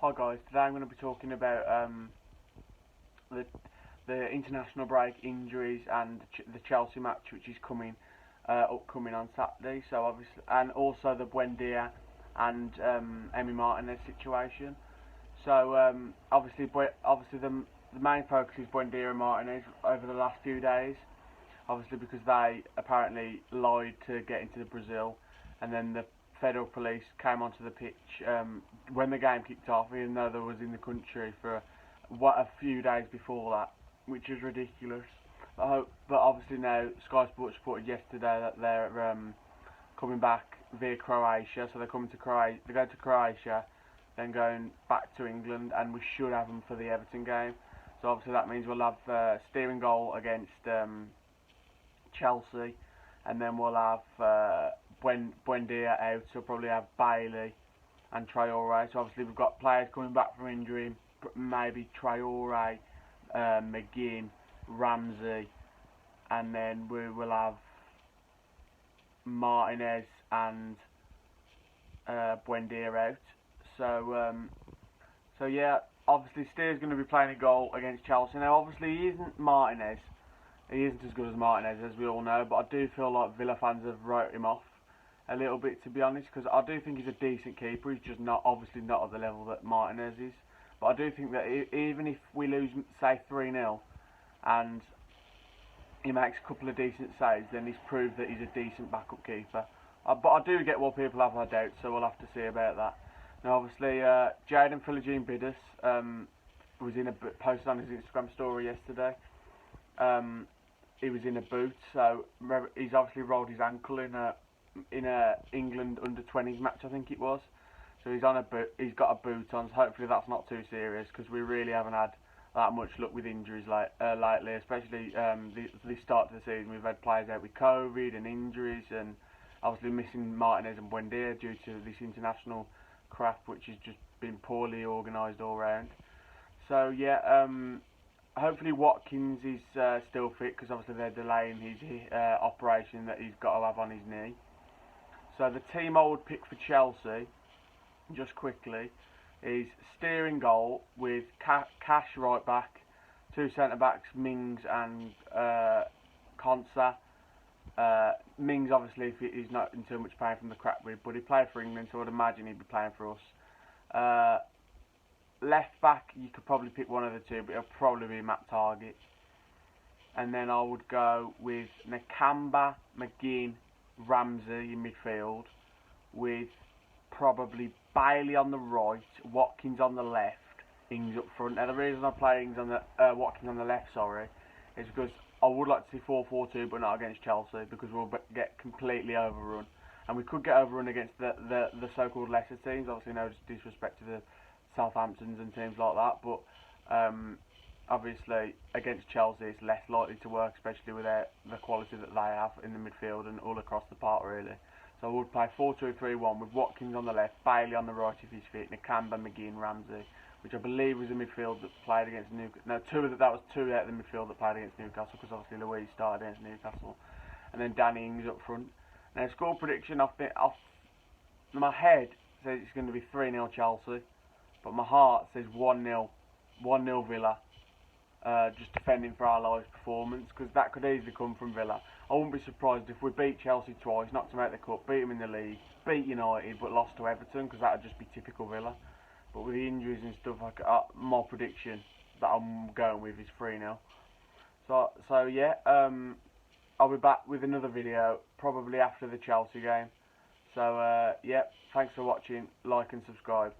Hi guys, today I'm going to be talking about the international break injuries and the Chelsea match, which is upcoming on Saturday. So obviously, and also the Buendia and Emi Martinez situation. So obviously the main focus is Buendia and Martinez over the last few days. Obviously because they apparently lied to get into Brazil, and then the federal police came onto the pitch when the game kicked off, even though they was in the country for a few days before that, which is ridiculous. But obviously now Sky Sports reported yesterday that they're coming back via Croatia, so they're coming to Croatia. They go to Croatia, then going back to England, and we should have them for the Everton game. So obviously that means we'll have steering goal against Chelsea, and then we'll have Buendia out, so we'll probably have Bailey and Traore. So obviously we've got players coming back from injury, maybe Traore, McGinn, Ramsey, and then we will have Martinez and Buendia out. So yeah, obviously Steer's going to be playing a goal against Chelsea. Now obviously he isn't Martinez. He isn't as good as Martinez, as we all know, but I do feel like Villa fans have wrote him off a little bit, to be honest, because I do think he's a decent keeper. He's just obviously not at the level that Martinez is. But I do think that even if we lose, say, 3-0, and he makes a couple of decent saves, then he's proved that he's a decent backup keeper. But I do get why people have their doubts, so we'll have to see about that. Now, obviously, Jaden Philogene-Biddus was posted on his Instagram story yesterday. He was in a boot, so he's obviously rolled his ankle in a England under-20s match, I think it was. So he's got a boot on. So hopefully that's not too serious, because we really haven't had that much luck with injuries lately, especially the start of the season. We've had players out with COVID and injuries, and obviously missing Martinez and Buendia due to this international crap, which has just been poorly organised all round. So yeah. Hopefully Watkins is still fit, because obviously they're delaying his operation that he's got to have on his knee. So the team I would pick for Chelsea, just quickly, is steering goal with Cash right back, two centre backs, Mings and Konsa. Mings obviously if he's not in too much pain from the crack rib, but he played for England, so I'd imagine he'd be playing for us. Left back, you could probably pick one of the two, but it'll probably be Matt Targett. And then I would go with Nakamba, McGinn, Ramsey in midfield, with probably Bailey on the right, Watkins on the left, Ings up front. Now the reason I play Watkins on the left, is because I would like to see 4-4-2, but not against Chelsea, because we'll get completely overrun. And we could get overrun against the so-called lesser teams. Obviously, no disrespect to the Southamptons and teams like that, but obviously against Chelsea it's less likely to work, especially with the quality that they have in the midfield and all across the park really. So I would play 4-2-3-1 with Watkins on the left, Bailey on the right if he's fit, Nakamba, McGinn, Ramsey, which I believe was a midfield that played against Newcastle. No, that was two out of the midfield that played against Newcastle, because obviously Luiz started against Newcastle, and then Danny Ings up front. Now score prediction off my head says it's going to be 3-0 Chelsea. But my heart says 1-0 Villa, just defending for our lives performance, because that could easily come from Villa. I wouldn't be surprised if we beat Chelsea twice, not to make the cup, beat them in the league, beat United, but lost to Everton, because that would just be typical Villa. But with the injuries and stuff, my prediction that I'm going with is 3-0. So yeah, I'll be back with another video, probably after the Chelsea game. So yeah, thanks for watching, like and subscribe.